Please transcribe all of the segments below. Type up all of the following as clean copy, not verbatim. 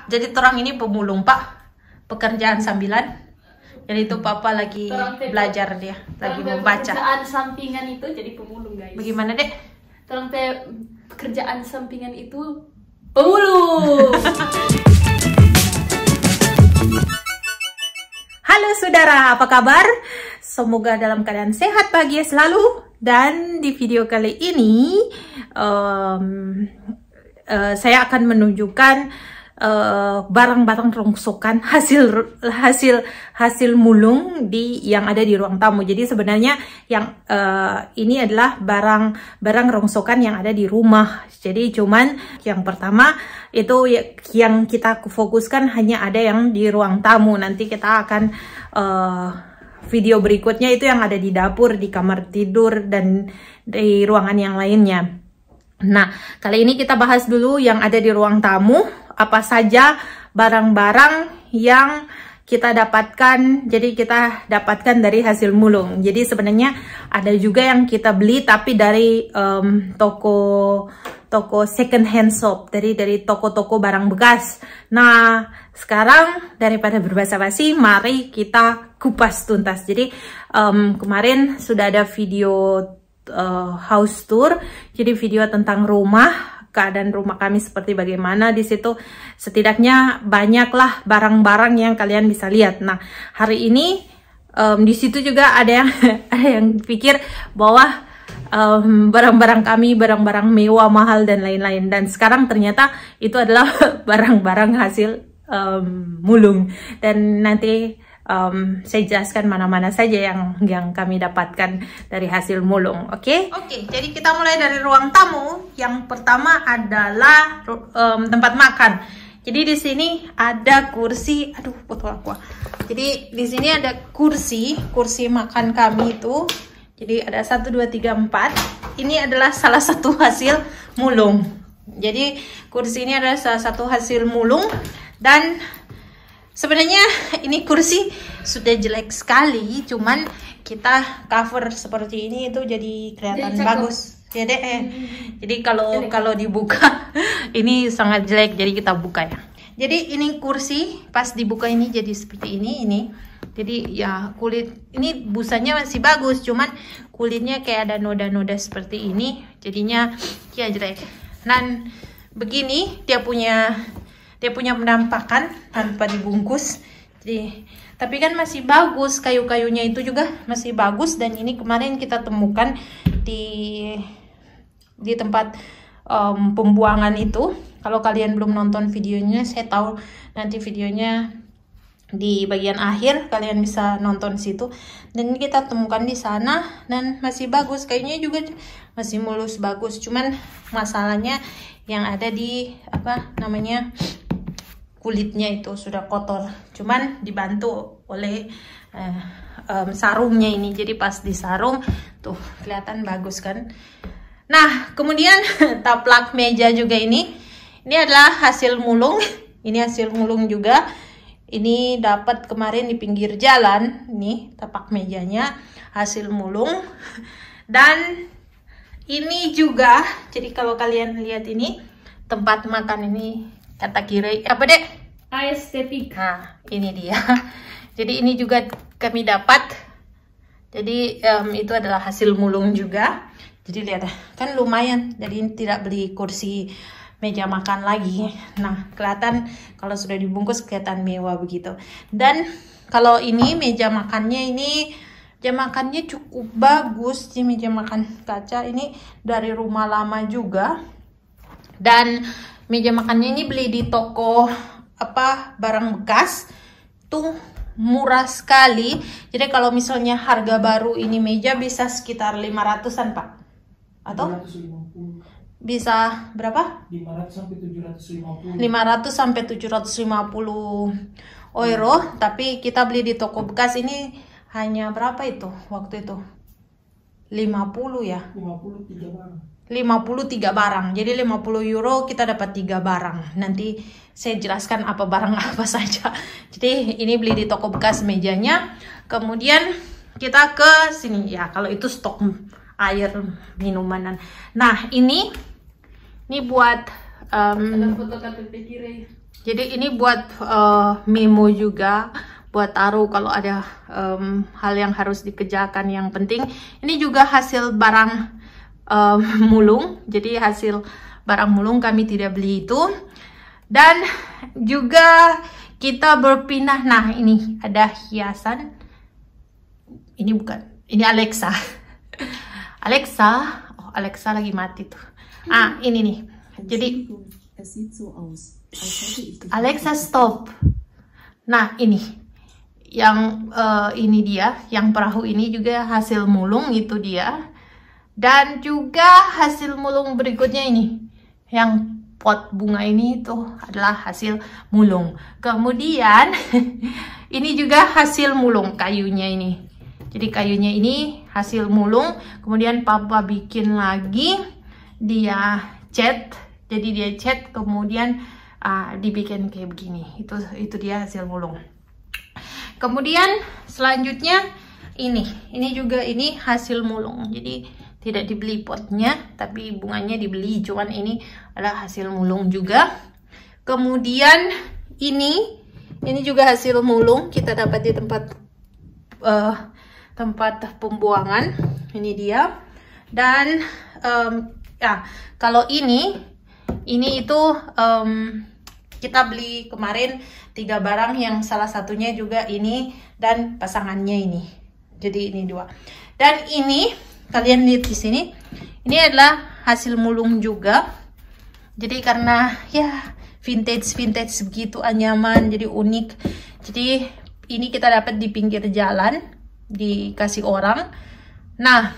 Pak, jadi terang ini pemulung Pak, pekerjaan sambilan. Jadi itu Papa lagi belajar dia, lagi membaca. Pekerjaan sampingan itu jadi pemulung guys. Bagaimana Dek? Terang pekerjaan sampingan itu pemulung. Halo saudara, apa kabar? Semoga dalam keadaan sehat, bahagia selalu. Dan di video kali ini saya akan menunjukkan barang-barang rongsokan hasil mulung yang ada di ruang tamu. Jadi sebenarnya yang ini adalah barang rongsokan yang ada di rumah. Jadi cuman yang pertama itu yang kita fokuskan hanya ada yang di ruang tamu. Nanti kita akan video berikutnya itu yang ada di dapur, di kamar tidur, dan di ruangan yang lainnya. Nah, kali ini kita bahas dulu yang ada di ruang tamu. Apa saja barang-barang yang kita dapatkan, jadi kita dapatkan dari hasil mulung. Jadi sebenarnya ada juga yang kita beli tapi dari toko second hand shop, dari toko-toko barang bekas. Nah, sekarang daripada berbasa-basi, mari kita kupas tuntas. Jadi kemarin sudah ada video house tour, jadi video tentang rumah, keadaan rumah kami seperti bagaimana. Di situ setidaknya banyaklah barang-barang yang kalian bisa lihat. Nah, hari ini di situ juga ada yang pikir bahwa barang-barang kami barang-barang mewah, mahal dan lain-lain. Dan sekarang ternyata itu adalah barang-barang hasil mulung. Dan nanti saya jelaskan mana-mana saja yang kami dapatkan dari hasil mulung. Oke, jadi kita mulai dari ruang tamu. Yang pertama adalah tempat makan. Jadi di sini ada kursi. Aduh, botol aqua. Jadi di sini ada kursi makan kami itu. Jadi ada 1, 2, 3, 4. Ini adalah salah satu hasil mulung. Jadi kursi ini adalah salah satu hasil mulung. Dan sebenarnya ini kursi sudah jelek sekali, cuman kita cover seperti ini itu jadi kelihatan bagus. Ya deh. Jadi kalau dibuka ini sangat jelek, jadi kita buka ya. Jadi ini kursi pas dibuka ini jadi seperti ini. Jadi ya kulit ini busanya masih bagus, cuman kulitnya kayak ada noda-noda seperti ini, jadinya ya jelek. Dan begini dia punya penampakan tanpa dibungkus. Jadi tapi kan masih bagus, kayu-kayunya itu juga masih bagus. Dan ini kemarin kita temukan di tempat pembuangan itu. Kalau kalian belum nonton videonya, saya tahu nanti videonya di bagian akhir, kalian bisa nonton situ. Dan ini kita temukan di sana dan masih bagus, kayunya juga masih mulus bagus. Cuman masalahnya yang ada di kulitnya itu sudah kotor. Cuman dibantu oleh sarungnya ini. Jadi pas disarung tuh kelihatan bagus kan. Nah, kemudian taplak meja juga ini adalah hasil mulung. Ini hasil mulung juga. Ini dapat kemarin di pinggir jalan. Ini tapak mejanya hasil mulung. Dan ini juga, jadi kalau kalian lihat ini tempat makan ini, kata kiri apa dek? Estetik. Nah, ini dia. Jadi ini juga kami dapat. Jadi itu adalah hasil mulung juga. Jadi lihat kan lumayan. Jadi tidak beli kursi meja makan lagi. Nah, kelihatan kalau sudah dibungkus kelihatan mewah begitu. Dan kalau ini meja makannya cukup bagus. Di meja makan kaca ini dari rumah lama juga. Dan meja makannya ini beli di toko barang bekas tuh murah sekali. Jadi kalau misalnya harga baru ini meja bisa sekitar 500-an Pak, atau 550. Bisa berapa? 500 sampai 750. 500 sampai 750 euro. Tapi kita beli di toko bekas ini hanya berapa itu waktu itu? 50 ya? 53 barang. 53 barang. Jadi 50 euro kita dapat 3 barang. Nanti saya jelaskan apa barang apa saja. Jadi ini beli di toko bekas mejanya. Kemudian kita ke sini ya. Kalau itu stok air minuman. Nah, ini buat ada foto KTP kiri. Jadi ini buat memo juga, buat taruh kalau ada hal yang harus dikerjakan yang penting. Ini juga hasil barang mulung, jadi hasil barang mulung kami tidak beli itu. Dan juga kita berpindah, nah ini ada hiasan, ini bukan, ini Alexa. Alexa, oh Alexa lagi mati tuh. Ini nih, jadi Alexa stop. Nah ini yang ini dia, yang perahu ini juga hasil mulung itu dia. Dan juga hasil mulung berikutnya ini, yang pot bunga ini itu adalah hasil mulung. Kemudian ini juga hasil mulung kayunya ini. Jadi kayunya ini hasil mulung. Kemudian papa bikin lagi, dia cat. Jadi dia cat, kemudian dibikin kayak begini. Itu dia hasil mulung. Kemudian selanjutnya ini juga ini hasil mulung. Jadi tidak dibeli potnya, tapi bunganya dibeli. Cuman ini adalah hasil mulung juga. Kemudian ini juga hasil mulung. Kita dapat di tempat pembuangan. Ini dia. Dan kalau ini itu kita beli kemarin 3 barang, yang salah satunya juga ini dan pasangannya ini. Jadi ini 2. Dan ini kalian lihat di sini, ini adalah hasil mulung juga. Jadi karena ya vintage begitu nyaman, jadi unik. Jadi ini kita dapat di pinggir jalan, dikasih orang. Nah,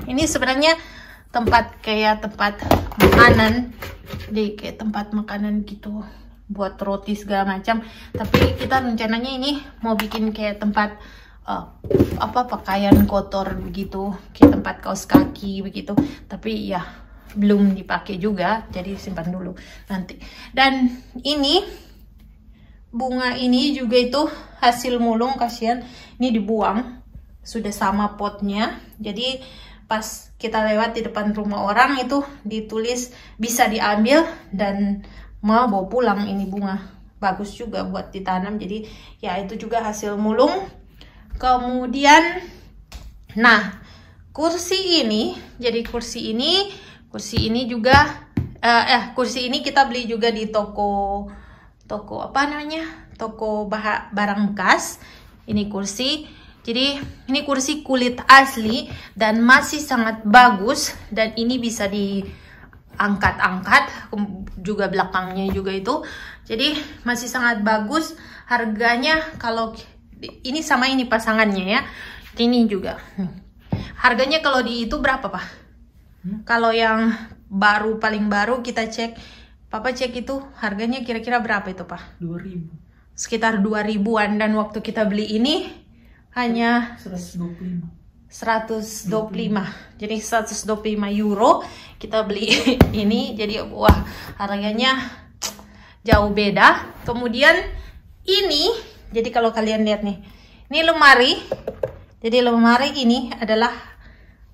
ini sebenarnya tempat makanan, kayak tempat makanan gitu, buat roti segala macam. Tapi kita rencananya ini mau bikin kayak tempat pakaian kotor begitu, kayak tempat kaos kaki begitu. Tapi ya belum dipakai juga, jadi simpan dulu nanti. Dan ini bunga ini juga itu hasil mulung, kasihan ini dibuang, sudah sama potnya. Jadi pas kita lewat di depan rumah orang itu ditulis bisa diambil dan mau bawa pulang. Ini bunga bagus juga buat ditanam, jadi ya itu juga hasil mulung. Kemudian nah kursi ini, jadi kursi ini juga kursi ini kita beli juga di toko apa namanya, toko barang bekas. Ini kursi, jadi ini kursi kulit asli dan masih sangat bagus. Dan ini bisa diangkat-angkat juga, belakangnya juga itu. Jadi masih sangat bagus. Harganya kalau ini sama ini pasangannya ya, ini juga. Harganya kalau di itu berapa Pak? Kalau yang baru, paling baru kita cek, Papa cek itu harganya kira-kira berapa itu Pak? 2000. Sekitar 2000-an. Dan waktu kita beli ini hanya 125. Jadi 125 euro kita beli ini. Jadi wah, harganya jauh beda. Kemudian ini, jadi kalau kalian lihat nih, ini lemari. Jadi lemari ini adalah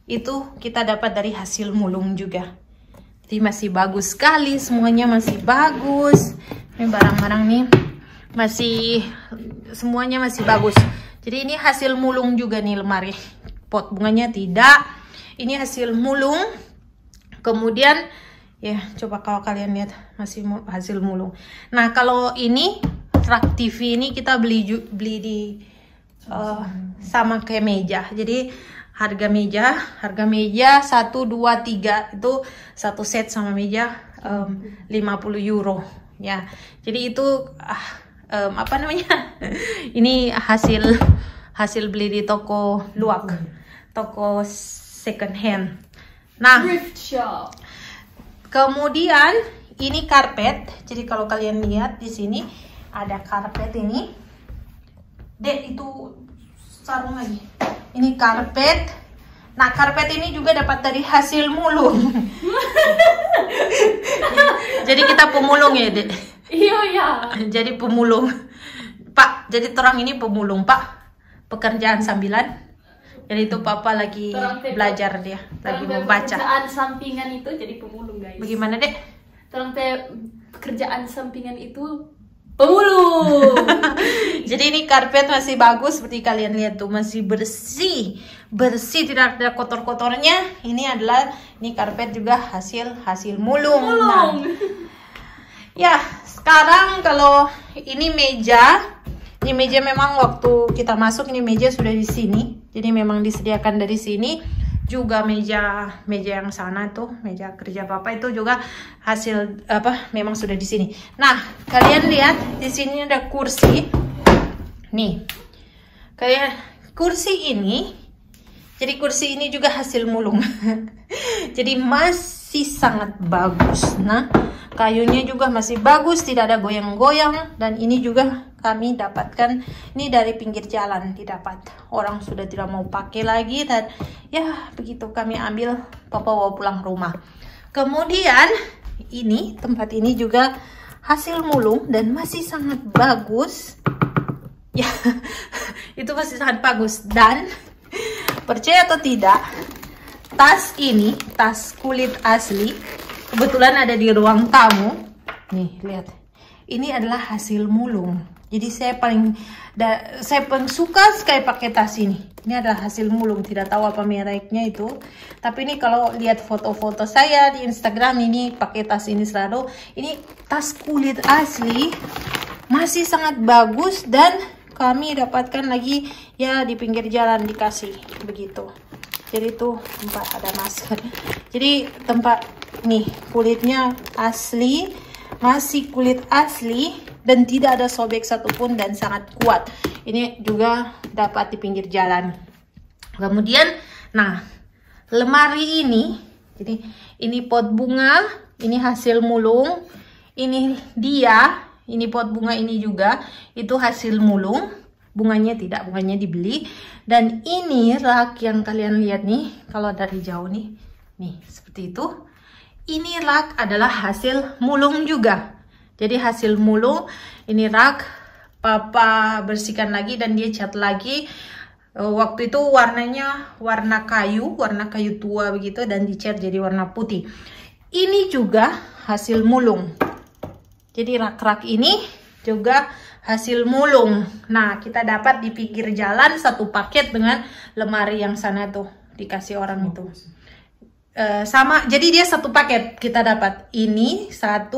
itu kita dapat dari hasil mulung juga. Jadi masih bagus sekali, semuanya masih bagus. Ini barang-barang nih masih semuanya masih bagus. Jadi ini hasil mulung juga nih lemari. Pot bunganya tidak. Ini hasil mulung. Kemudian ya coba kalau kalian lihat masih hasil mulung. Nah kalau ini rak TV ini kita beli di sama kayak meja. Jadi harga meja 1, 2, 3 itu satu set sama meja 50 euro ya. Jadi itu apa namanya? Ini hasil beli di toko luak, toko second hand. Nah, Thrift shop. Kemudian ini karpet. Jadi kalau kalian lihat di sini ada karpet ini. Dek itu sarung lagi. Ini karpet. Nah, karpet ini juga dapat dari hasil mulung. Jadi kita pemulung ya, Dek. Iya ya. Jadi pemulung. Pak, jadi terang ini pemulung, Pak. Pekerjaan sambilan. Jadi itu Papa lagi belajar dia, lagi membaca. Pekerjaan sampingan itu jadi pemulung, guys. Bagaimana, Dek? Terang pekerjaan sampingan itu pemulung. Jadi ini karpet masih bagus seperti kalian lihat tuh, masih bersih, tidak ada kotor-kotornya. Ini karpet juga hasil mulung. Nah, ya sekarang kalau ini meja memang waktu kita masuk ini meja sudah di sini. Jadi memang disediakan dari sini. Juga meja yang sana tuh, meja kerja Papa itu juga hasil memang sudah di sini. Nah, kalian lihat di sini ada kursi. Nih. Kursi ini juga hasil mulung. Jadi masih sangat bagus. Nah, kayunya juga masih bagus, tidak ada goyang-goyang, dan ini juga kami dapatkan ini dari pinggir jalan, didapat. Orang sudah tidak mau pakai lagi dan ya begitu kami ambil, Papa bawa pulang rumah. Kemudian tempat ini juga hasil mulung dan masih sangat bagus. Ya, itu masih sangat bagus. Dan percaya atau tidak, tas ini, tas kulit asli, kebetulan ada di ruang tamu. Nih, lihat. Ini adalah hasil mulung. Jadi saya paling suka sekali pakai tas ini. Ini adalah hasil mulung, tidak tahu apa mereknya itu. Tapi ini kalau lihat foto-foto saya di Instagram, ini pakai tas ini selalu. Ini tas kulit asli, masih sangat bagus, dan kami dapatkan lagi ya di pinggir jalan dikasih begitu. Jadi itu tempat ada masker. Jadi tempat nih kulitnya asli, masih kulit asli dan tidak ada sobek satupun dan sangat kuat. Ini juga dapat di pinggir jalan. Kemudian, nah, lemari ini, jadi ini pot bunga, ini hasil mulung, ini pot bunga ini juga itu hasil mulung. Bunganya tidak, bunganya dibeli. Dan ini rak yang kalian lihat nih, kalau dari jauh nih seperti itu. Ini rak adalah hasil mulung juga. Jadi hasil mulung, ini rak Papa bersihkan lagi dan dia cat lagi. Waktu itu warnanya warna kayu tua begitu, dan dicat jadi warna putih. Ini juga hasil mulung. Jadi rak-rak ini juga hasil mulung. Nah, kita dapat di pinggir jalan satu paket dengan lemari yang sana tuh dikasih orang itu. Sama, jadi dia satu paket kita dapat. Ini 1,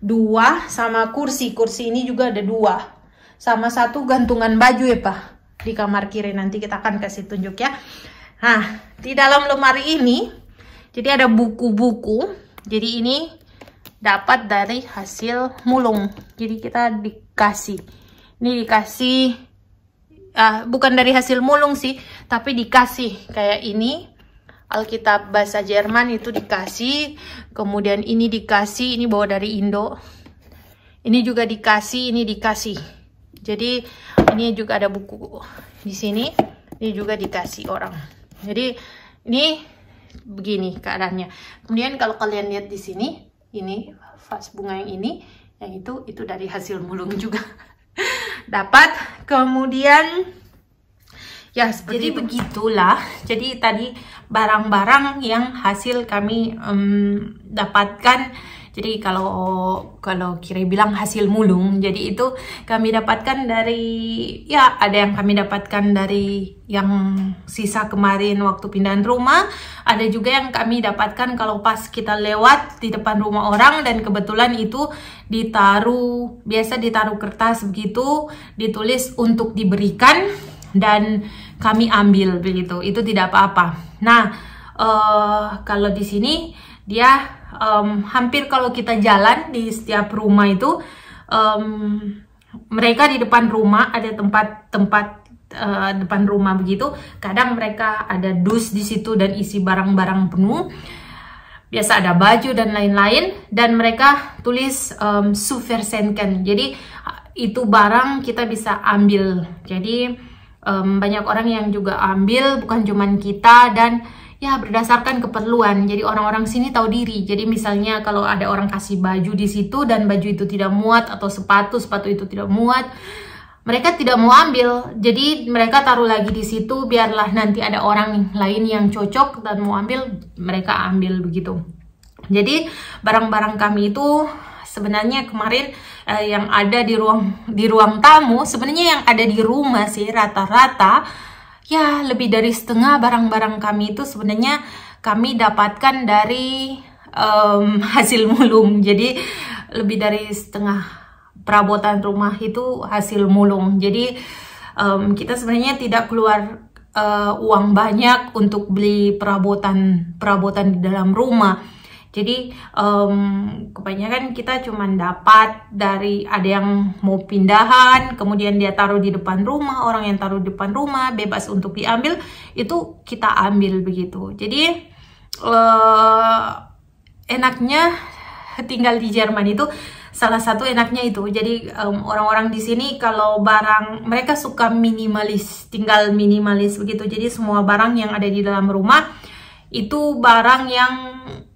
2 sama kursi ini juga ada 2 sama 1 gantungan baju ya Pak di kamar kiri, nanti kita akan kasih tunjuk ya. Nah, di dalam lemari ini jadi ada buku-buku. Jadi ini dapat dari hasil mulung. Jadi kita dikasih bukan dari hasil mulung sih, tapi dikasih kayak ini. Alkitab bahasa Jerman itu dikasih, kemudian ini dikasih, ini bawa dari Indo. Ini juga dikasih, ini dikasih. Jadi ini juga ada buku di sini, ini juga dikasih orang. Jadi ini begini keadaannya. Kemudian kalau kalian lihat di sini, ini vas bunga yang itu dari hasil mulung juga. Dapat. Kemudian ya, jadi begitulah. Jadi tadi barang-barang yang hasil kami dapatkan. Jadi kalau kira bilang hasil mulung, jadi itu kami dapatkan dari, ya ada yang kami dapatkan dari yang sisa kemarin waktu pindahan rumah. Ada juga yang kami dapatkan kalau pas kita lewat di depan rumah orang dan kebetulan itu biasa ditaruh kertas begitu, ditulis untuk diberikan. Dan kami ambil begitu, itu tidak apa-apa. Nah, kalau di sini dia hampir kalau kita jalan di setiap rumah itu, mereka di depan rumah ada tempat depan rumah begitu. Kadang mereka ada dus di situ dan isi barang-barang penuh. Biasa ada baju dan lain-lain, dan mereka tulis subversenken. Jadi itu barang kita bisa ambil. Jadi banyak orang yang juga ambil, bukan cuman kita, dan ya berdasarkan keperluan. Jadi orang-orang sini tahu diri. Jadi misalnya kalau ada orang kasih baju di situ dan baju itu tidak muat, atau sepatu itu tidak muat, mereka tidak mau ambil. Jadi mereka taruh lagi di situ, biarlah nanti ada orang lain yang cocok dan mau ambil, mereka ambil begitu. Jadi barang-barang kami itu sebenarnya kemarin yang ada di ruang tamu, sebenarnya yang ada di rumah sih rata-rata ya lebih dari setengah barang-barang kami itu sebenarnya kami dapatkan dari hasil mulung. Jadi lebih dari setengah perabotan rumah itu hasil mulung. Jadi kita sebenarnya tidak keluar uang banyak untuk beli perabotan di dalam rumah. Jadi kebanyakan kita cuma dapat dari ada yang mau pindahan, kemudian dia taruh di depan rumah, orang yang taruh di depan rumah bebas untuk diambil, itu kita ambil begitu. Jadi enaknya tinggal di Jerman itu, salah satu enaknya itu. Jadi orang-orang di sini kalau barang mereka suka minimalis, tinggal minimalis begitu. Jadi semua barang yang ada di dalam rumah itu barang yang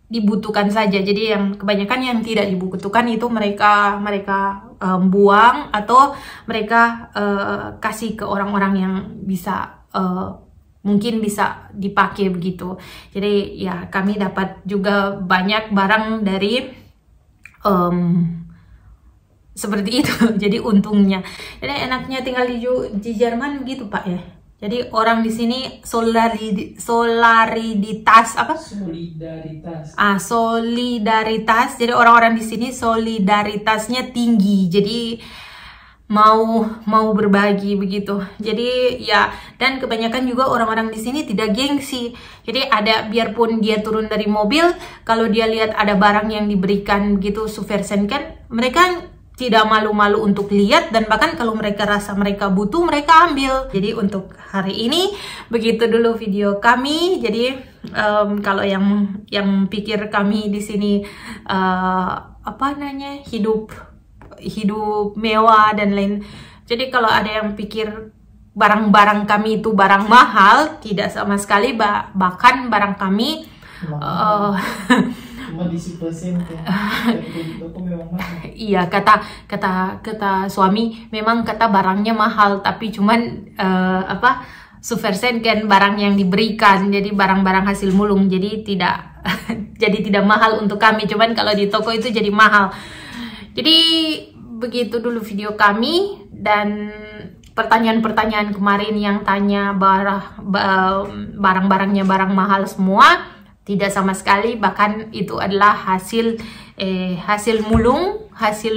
dibutuhkan saja. Jadi yang kebanyakan yang tidak dibutuhkan itu mereka buang atau mereka kasih ke orang-orang yang bisa mungkin bisa dipakai begitu. Jadi ya kami dapat juga banyak barang dari seperti itu. Jadi untungnya, jadi enaknya tinggal di Jerman begitu Pak ya. Jadi orang di sini solidaritas apa? Solidaritas. Jadi orang-orang di sini solidaritasnya tinggi. Jadi mau berbagi begitu. Jadi ya, dan kebanyakan juga orang-orang di sini tidak gengsi. Jadi ada, biarpun dia turun dari mobil, kalau dia lihat ada barang yang diberikan begitu Supersenken, mereka tidak malu-malu untuk lihat, dan bahkan kalau mereka rasa mereka butuh, mereka ambil. Jadi untuk hari ini begitu dulu video kami. Jadi kalau yang pikir kami di sini hidup mewah dan lain. Jadi kalau ada yang pikir barang-barang kami itu barang mahal, tidak sama sekali. Bahkan barang kami cuma di persen iya, kata suami memang kata barangnya mahal, tapi cuman Supersenken barang yang diberikan, jadi barang-barang hasil mulung, jadi tidak jadi tidak mahal untuk kami. Cuman kalau di toko itu jadi mahal. Jadi begitu dulu video kami, dan pertanyaan-pertanyaan kemarin yang tanya barang-barangnya barang mahal semua, tidak sama sekali. Bahkan itu adalah hasil mulung, hasil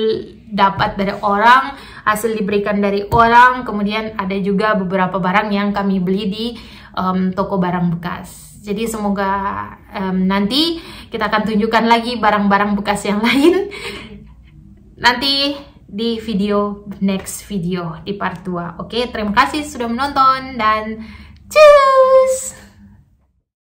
dapat dari orang, hasil diberikan dari orang. Kemudian ada juga beberapa barang yang kami beli di toko barang bekas. Jadi semoga nanti kita akan tunjukkan lagi barang-barang bekas yang lain nanti di next video di part 2. Oke, terima kasih sudah menonton dan cus.